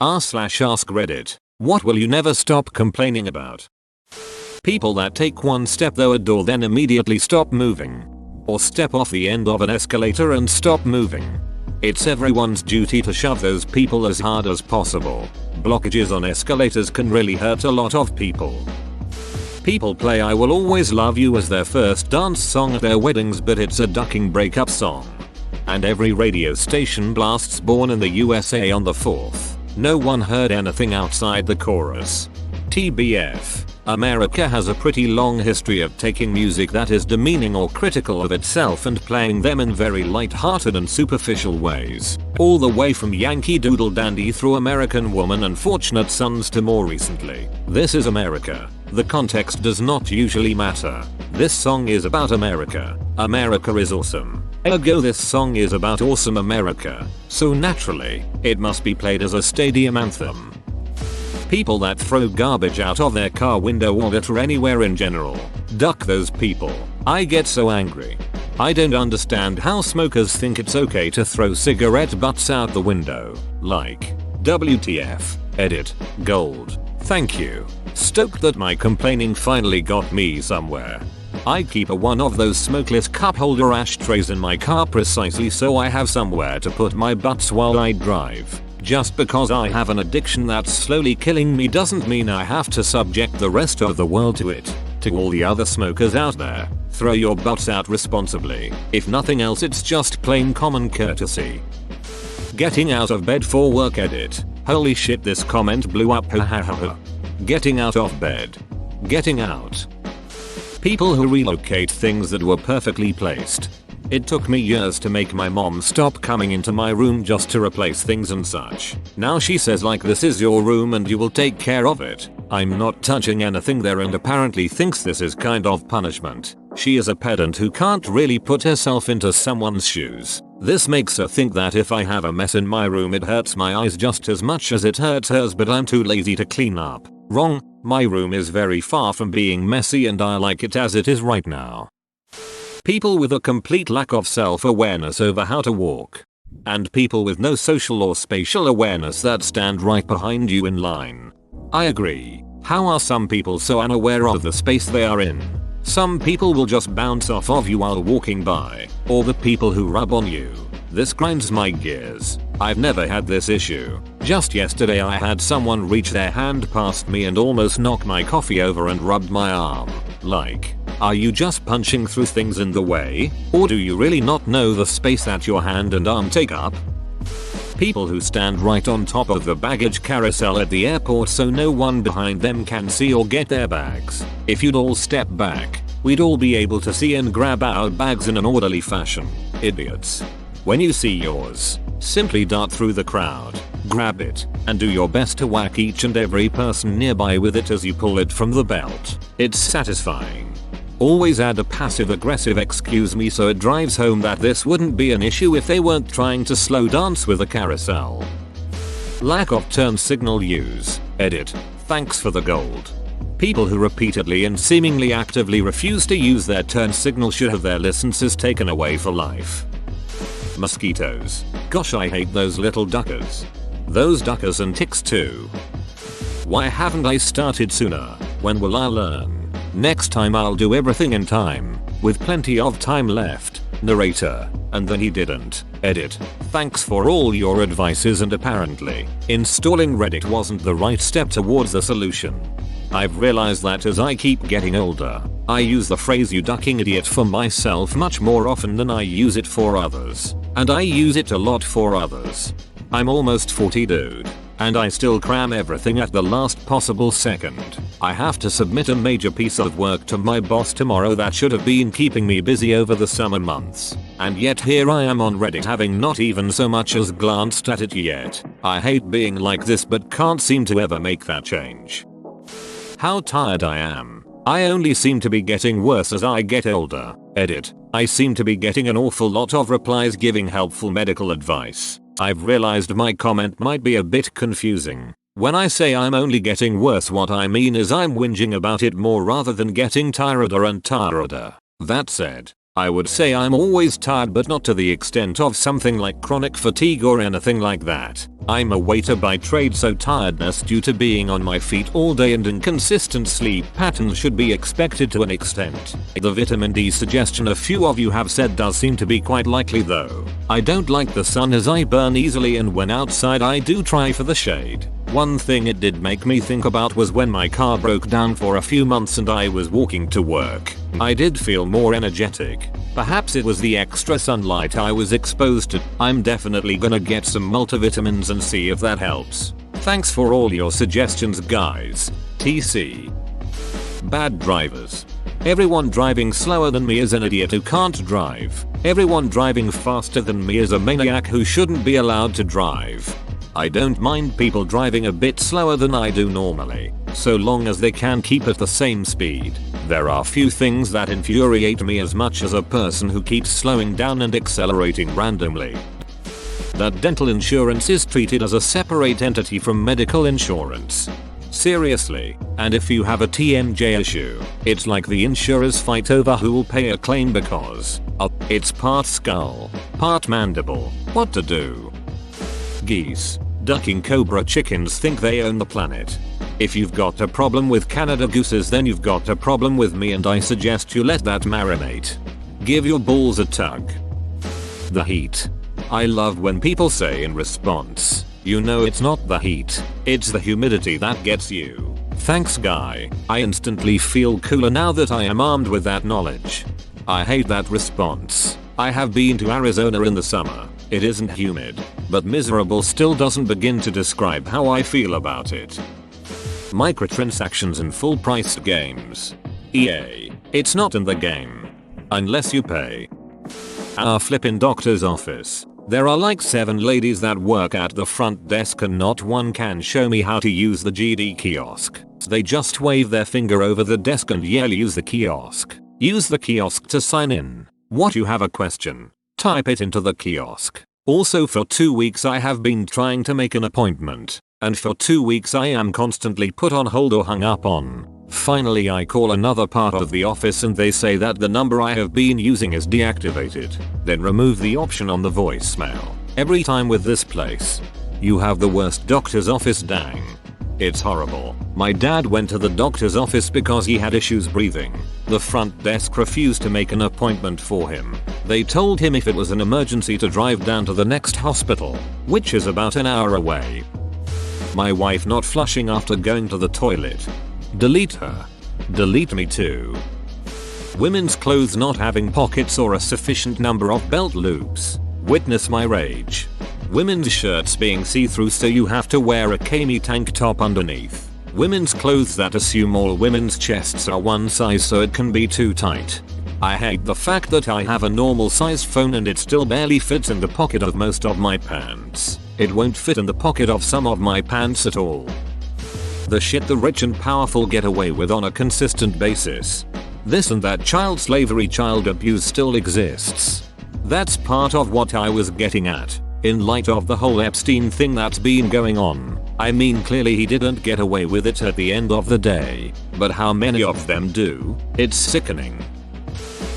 r/ask Reddit. What will you never stop complaining about? People that take one step though a door then immediately stop moving. Or step off the end of an escalator and stop moving. It's everyone's duty to shove those people as hard as possible. Blockages on escalators can really hurt a lot of people. People play I Will Always Love You as their first dance song at their weddings, but it's a ducking breakup song. And every radio station blasts Born in the USA on the 4th. No one heard anything outside the chorus. TBF. America has a pretty long history of taking music that is demeaning or critical of itself and playing them in very light-hearted and superficial ways. All the way from Yankee Doodle Dandy through American Woman and Fortunate Sons to more recently, This Is America. The context does not usually matter. This song is about America. America is awesome. Ergo this song is about awesome America. So naturally, it must be played as a stadium anthem. People that throw garbage out of their car window or litter anywhere in general. Duck those people. I get so angry. I don't understand how smokers think it's okay to throw cigarette butts out the window. Like, WTF. Edit. Gold. Thank you. Stoked that my complaining finally got me somewhere. I keep one of those smokeless cup holder ashtrays in my car precisely so I have somewhere to put my butts while I drive. Just because I have an addiction that's slowly killing me doesn't mean I have to subject the rest of the world to it. To all the other smokers out there, throw your butts out responsibly. If nothing else, it's just plain common courtesy. Getting out of bed for work. Edit. Holy shit, this comment blew up. Getting out of bed. Getting out. People who relocate things that were perfectly placed. It took me years to make my mom stop coming into my room just to replace things and such. Now she says like, this is your room and you will take care of it. I'm not touching anything there and apparently thinks this is kind of punishment. She is a pedant who can't really put herself into someone's shoes. This makes her think that if I have a mess in my room it hurts my eyes just as much as it hurts hers, but I'm too lazy to clean up. Wrong. My room is very far from being messy and I like it as it is right now. People with a complete lack of self-awareness over how to walk. And people with no social or spatial awareness that stand right behind you in line. I agree. How are some people so unaware of the space they are in? Some people will just bounce off of you while walking by, or the people who rub on you. This grinds my gears. I've never had this issue. Just yesterday I had someone reach their hand past me and almost knock my coffee over and rubbed my arm. Like, are you just punching through things in the way? Or do you really not know the space that your hand and arm take up? People who stand right on top of the baggage carousel at the airport so no one behind them can see or get their bags. If you'd all step back, we'd all be able to see and grab our bags in an orderly fashion. Idiots. When you see yours, simply dart through the crowd, grab it, and do your best to whack each and every person nearby with it as you pull it from the belt. It's satisfying. Always add a passive-aggressive excuse me so it drives home that this wouldn't be an issue if they weren't trying to slow dance with a carousel. Lack of turn signal use. Edit. Thanks for the gold. People who repeatedly and seemingly actively refuse to use their turn signal should have their licenses taken away for life. Mosquitoes. Gosh, I hate those little duckers. Those duckers and ticks too. Why haven't I started sooner? When will I learn? Next time I'll do everything in time, with plenty of time left. Narrator. And then he didn't. Edit. Thanks for all your advices and apparently, installing Reddit wasn't the right step towards the solution. I've realized that as I keep getting older, I use the phrase you ducking idiot for myself much more often than I use it for others. And I use it a lot for others. I'm almost 40 dude. And I still cram everything at the last possible second. I have to submit a major piece of work to my boss tomorrow that should have been keeping me busy over the summer months. And yet here I am on Reddit having not even so much as glanced at it yet. I hate being like this but can't seem to ever make that change. How tired I am. I only seem to be getting worse as I get older. Edit. I seem to be getting an awful lot of replies giving helpful medical advice. I've realized my comment might be a bit confusing. When I say I'm only getting worse, what I mean is I'm whinging about it more rather than getting tireder and tireder. That said, I would say I'm always tired, but not to the extent of something like chronic fatigue or anything like that. I'm a waiter by trade, so tiredness due to being on my feet all day and inconsistent sleep patterns should be expected to an extent. The vitamin D suggestion a few of you have said does seem to be quite likely though. I don't like the sun as I burn easily, and when outside I do try for the shade. One thing it did make me think about was when my car broke down for a few months and I was walking to work. I did feel more energetic. Perhaps it was the extra sunlight I was exposed to. I'm definitely gonna get some multivitamins and see if that helps. Thanks for all your suggestions guys. TC. Bad drivers. Everyone driving slower than me is an idiot who can't drive. Everyone driving faster than me is a maniac who shouldn't be allowed to drive. I don't mind people driving a bit slower than I do normally, so long as they can keep at the same speed. There are few things that infuriate me as much as a person who keeps slowing down and accelerating randomly. That dental insurance is treated as a separate entity from medical insurance. Seriously, and if you have a TMJ issue, it's like the insurers fight over who will pay a claim because it's part skull, part mandible. What to do? Geese, ducking cobra chickens think they own the planet. If you've got a problem with Canada gooses, then you've got a problem with me, and I suggest you let that marinate. Give your balls a tug. The heat. I love when people say in response, you know it's not the heat, it's the humidity that gets you. Thanks guy, I instantly feel cooler now that I am armed with that knowledge. I hate that response. I have been to Arizona in the summer. It isn't humid, but miserable still doesn't begin to describe how I feel about it. Microtransactions in full priced games. EA, it's not in the game. Unless you pay. Our flippin' doctor's office. There are like 7 ladies that work at the front desk and not one can show me how to use the GD kiosk. They just wave their finger over the desk and yell use the kiosk. Use the kiosk to sign in. What, you have a question? Type it into the kiosk. Also for 2 weeks I have been trying to make an appointment, and for 2 weeks I am constantly put on hold or hung up on. Finally I call another part of the office and they say that the number I have been using is deactivated. Then remove the option on the voicemail. Every time with this place. You have the worst doctor's office, dang. It's horrible. My dad went to the doctor's office because he had issues breathing. The front desk refused to make an appointment for him. They told him if it was an emergency to drive down to the next hospital, which is about an hour away. My wife not flushing after going to the toilet. Delete her. Delete me too. Women's clothes not having pockets or a sufficient number of belt loops. Witness my rage. Women's shirts being see-through so you have to wear a cami tank top underneath. Women's clothes that assume all women's chests are one size so it can be too tight. I hate the fact that I have a normal sized phone and it still barely fits in the pocket of most of my pants. It won't fit in the pocket of some of my pants at all. The shit the rich and powerful get away with on a consistent basis. This and that child slavery, child abuse still exists. That's part of what I was getting at. In light of the whole Epstein thing that's been going on. I mean, clearly he didn't get away with it at the end of the day. But how many of them do? It's sickening.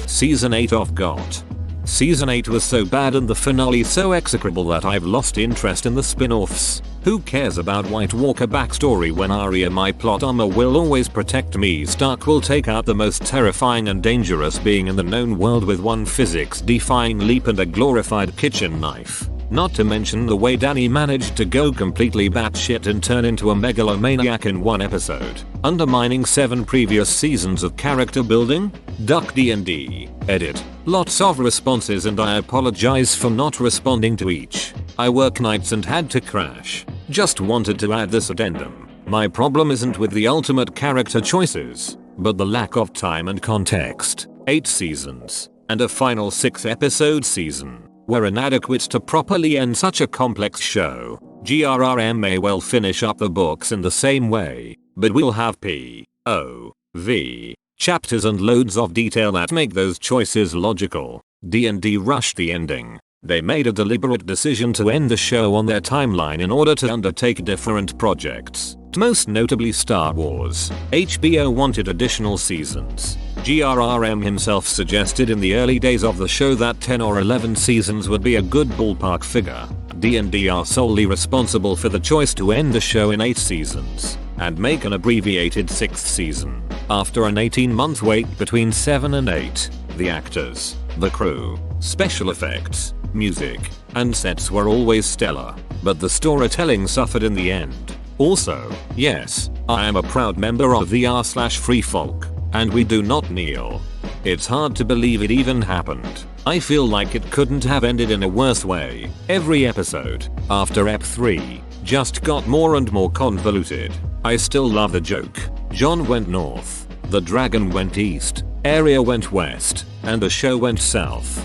Season 8 of GOT. Season 8 was so bad and the finale so execrable that I've lost interest in the spin-offs. Who cares about White Walker backstory when Arya, my plot armor, will always protect me? Stark will take out the most terrifying and dangerous being in the known world with one physics-defying leap and a glorified kitchen knife. Not to mention the way Dany managed to go completely batshit and turn into a megalomaniac in one episode, undermining 7 previous seasons of character building. Duck D&D. Edit. Lots of responses and I apologize for not responding to each. I work nights and had to crash. Just wanted to add this addendum. My problem isn't with the ultimate character choices, but the lack of time and context. 8 seasons, and a final 6 episode season were inadequate to properly end such a complex show. GRRM may well finish up the books in the same way, but we'll have P.O.V. chapters and loads of detail that make those choices logical. D&D rushed the ending. They made a deliberate decision to end the show on their timeline in order to undertake different projects. Most notably Star Wars. HBO wanted additional seasons. GRRM himself suggested in the early days of the show that 10 or 11 seasons would be a good ballpark figure. D&D are solely responsible for the choice to end the show in 8 seasons and make an abbreviated 6th season. After an 18-month wait between 7 and 8, the actors, the crew, special effects, music, and sets were always stellar, but the storytelling suffered in the end. Also, yes, I am a proud member of the r/Free Folk, and we do not kneel. It's hard to believe it even happened. I feel like it couldn't have ended in a worse way. Every episode, after Ep 3, just got more and more convoluted. I still love the joke. John went north, the dragon went east, Arya went west, and the show went south.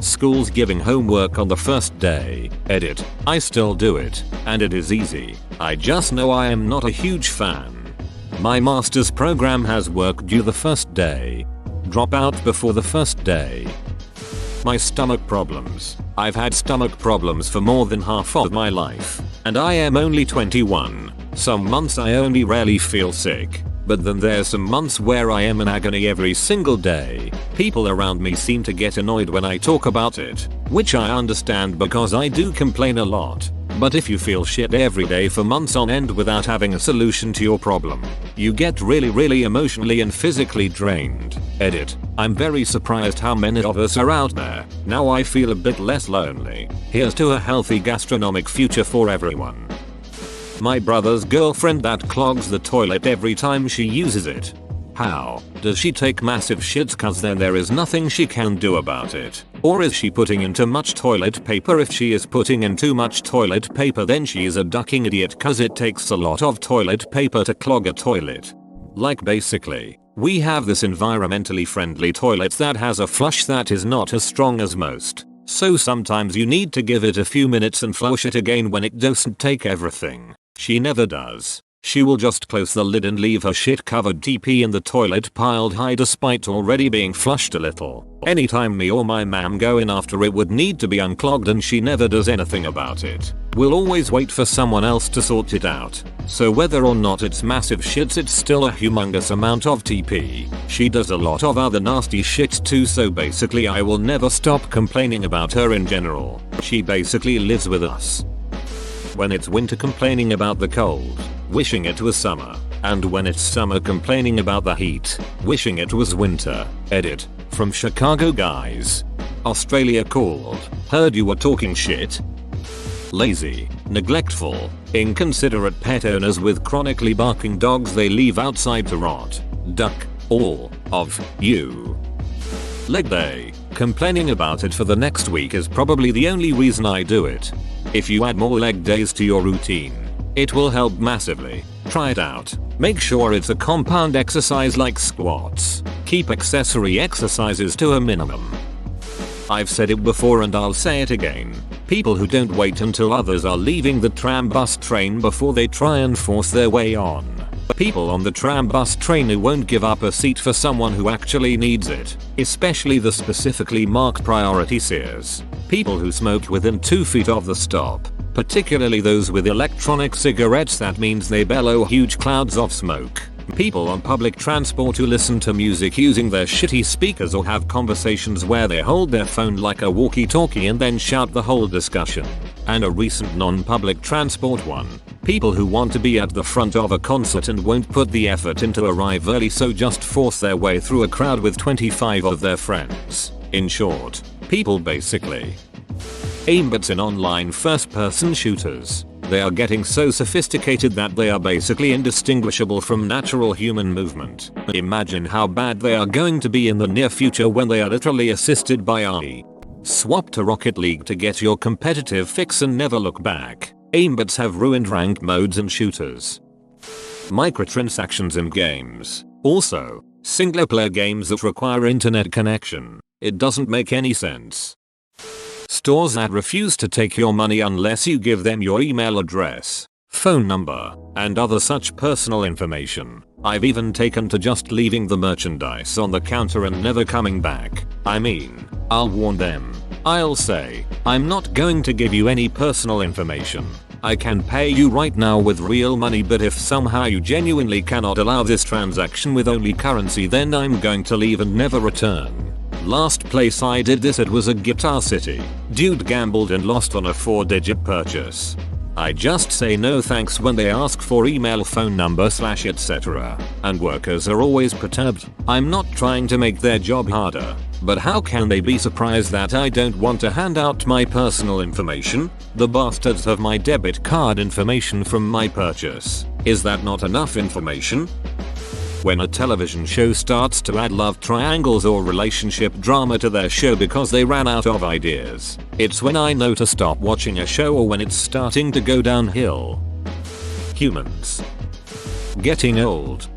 Schools giving homework on the first day. Edit. I still do it, and it is easy. I just know I am not a huge fan. My master's program has work due the first day. Drop out before the first day. My stomach problems. I've had stomach problems for more than half of my life, and I am only 21. Some months I only rarely feel sick, but then there's some months where I am in agony every single day. People around me seem to get annoyed when I talk about it, which I understand because I do complain a lot. But if you feel shit every day for months on end without having a solution to your problem, you get really emotionally and physically drained. Edit. I'm very surprised how many of us are out there. Now I feel a bit less lonely. Here's to a healthy gastronomic future for everyone. My brother's girlfriend that clogs the toilet every time she uses it. How? Does she take massive shits cause then there is nothing she can do about it? Or is she putting in too much toilet paper? If she is putting in too much toilet paper then she is a ducking idiot cause it takes a lot of toilet paper to clog a toilet. Like basically, we have this environmentally friendly toilet that has a flush that is not as strong as most. So sometimes you need to give it a few minutes and flush it again when it doesn't take everything. She never does. She will just close the lid and leave her shit covered TP in the toilet piled high despite already being flushed a little. Anytime me or my mam go in after it would need to be unclogged and she never does anything about it. We'll always wait for someone else to sort it out. So whether or not it's massive shits it's still a humongous amount of TP. She does a lot of other nasty shit too, so basically I will never stop complaining about her in general. She basically lives with us. When it's winter complaining about the cold, wishing it was summer, and when it's summer complaining about the heat, wishing it was winter. Edit. From Chicago guys. Australia called. Heard you were talking shit. Lazy, neglectful, inconsiderate pet owners with chronically barking dogs they leave outside to rot. Duck all of you. Leg day. Complaining about it for the next week is probably the only reason I do it. If you add more leg days to your routine, it will help massively. Try it out. Make sure it's a compound exercise like squats. Keep accessory exercises to a minimum. I've said it before and I'll say it again. People who don't wait until others are leaving the tram bus train before they try and force their way on. People on the tram bus train who won't give up a seat for someone who actually needs it, especially the specifically marked priority seats. People who smoke within 2 feet of the stop, particularly those with electronic cigarettes that means they bellow huge clouds of smoke. People on public transport who listen to music using their shitty speakers or have conversations where they hold their phone like a walkie-talkie and then shout the whole discussion. And a recent non-public transport one. People who want to be at the front of a concert and won't put the effort in to arrive early so just force their way through a crowd with 25 of their friends. In short, people basically. Aimbots in online first-person shooters. They are getting so sophisticated that they are basically indistinguishable from natural human movement. Imagine how bad they are going to be in the near future when they are literally assisted by AI. Swap to Rocket League to get your competitive fix and never look back. Aimbots have ruined ranked modes and shooters. Microtransactions in games. Also, single-player games that require internet connection. It doesn't make any sense. Stores that refuse to take your money unless you give them your email address, phone number, and other such personal information. I've even taken to just leaving the merchandise on the counter and never coming back. I mean, I'll warn them. I'll say, I'm not going to give you any personal information. I can pay you right now with real money, but if somehow you genuinely cannot allow this transaction with only currency, then I'm going to leave and never return. Last place I did this at was a Guitar City. Dude gambled and lost on a 4-digit purchase. I just say no thanks when they ask for email, phone number / etc. And workers are always perturbed. I'm not trying to make their job harder, but how can they be surprised that I don't want to hand out my personal information? The bastards have my debit card information from my purchase. Is that not enough information? When a television show starts to add love triangles or relationship drama to their show because they ran out of ideas, it's when I know to stop watching a show or when it's starting to go downhill. Humans. Getting old.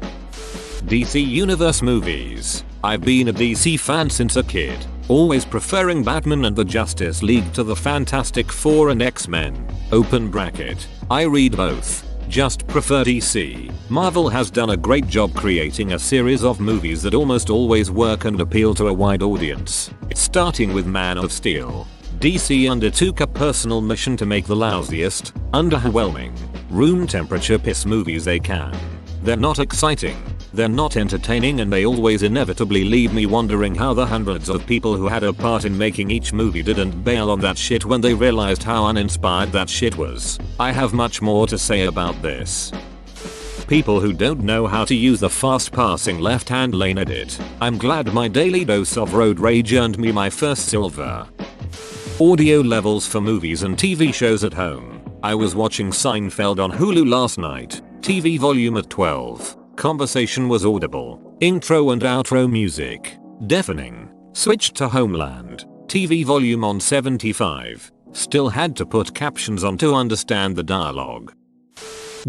DC Universe movies. I've been a DC fan since a kid, always preferring Batman and the Justice League to the Fantastic Four and X-Men. Open bracket. I read both. Just prefer DC. Marvel has done a great job creating a series of movies that almost always work and appeal to a wide audience. Starting with Man of Steel, DC undertook a personal mission to make the lousiest, underwhelming, room temperature piss movies they can. They're not exciting, they're not entertaining, and they always inevitably leave me wondering how the hundreds of people who had a part in making each movie didn't bail on that shit when they realized how uninspired that shit was. I have much more to say about this. People who don't know how to use the fast passing left hand lane edit. I'm glad my daily dose of road rage earned me my first silver. Audio levels for movies and TV shows at home. I was watching Seinfeld on Hulu last night. TV volume at 12. Conversation was audible. Intro and outro music. Deafening. Switched to Homeland. TV volume on 75. Still had to put captions on to understand the dialogue.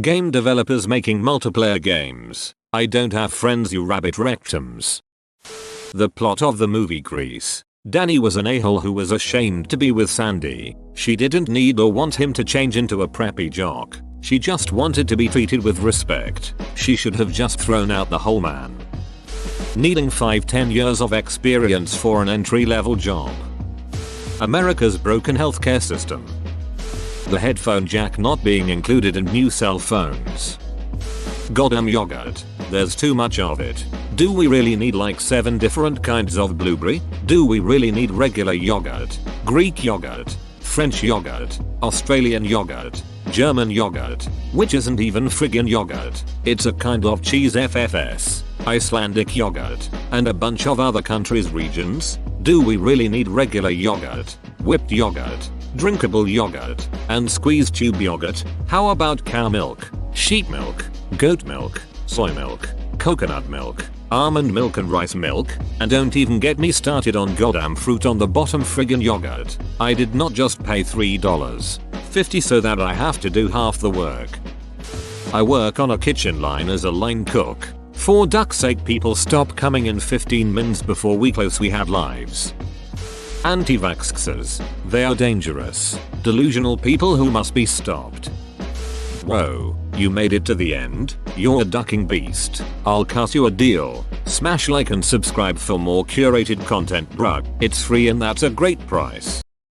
Game developers making multiplayer games. I don't have friends, you rabbit rectums. The plot of the movie Grease. Danny was an a-hole who was ashamed to be with Sandy. She didn't need or want him to change into a preppy jock. She just wanted to be treated with respect. She should have just thrown out the whole man. Needing 5-10 years of experience for an entry-level job. America's broken healthcare system. The headphone jack not being included in new cell phones. Goddamn yogurt. There's too much of it. Do we really need like 7 different kinds of blueberry? Do we really need regular yogurt, Greek yogurt, French yogurt, Australian yogurt, German yogurt, which isn't even friggin' yogurt? It's a kind of cheese FFS, Icelandic yogurt, and a bunch of other countries' regions? Do we really need regular yogurt, whipped yogurt, drinkable yogurt, and squeezed tube yogurt? How about cow milk, sheep milk, goat milk, soy milk, coconut milk, almond milk and rice milk? And don't even get me started on goddamn fruit on the bottom friggin' yogurt. I did not just pay $3.50 so that I have to do half the work. I work on a kitchen line as a line cook. For duck's sake, people stop coming in 15 minutes before we close, we have lives. Anti-vaxxers. They are dangerous, delusional people who must be stopped. Whoa, you made it to the end? You're a ducking beast. I'll cut you a deal. Smash like and subscribe for more curated content, bruh. It's free and that's a great price.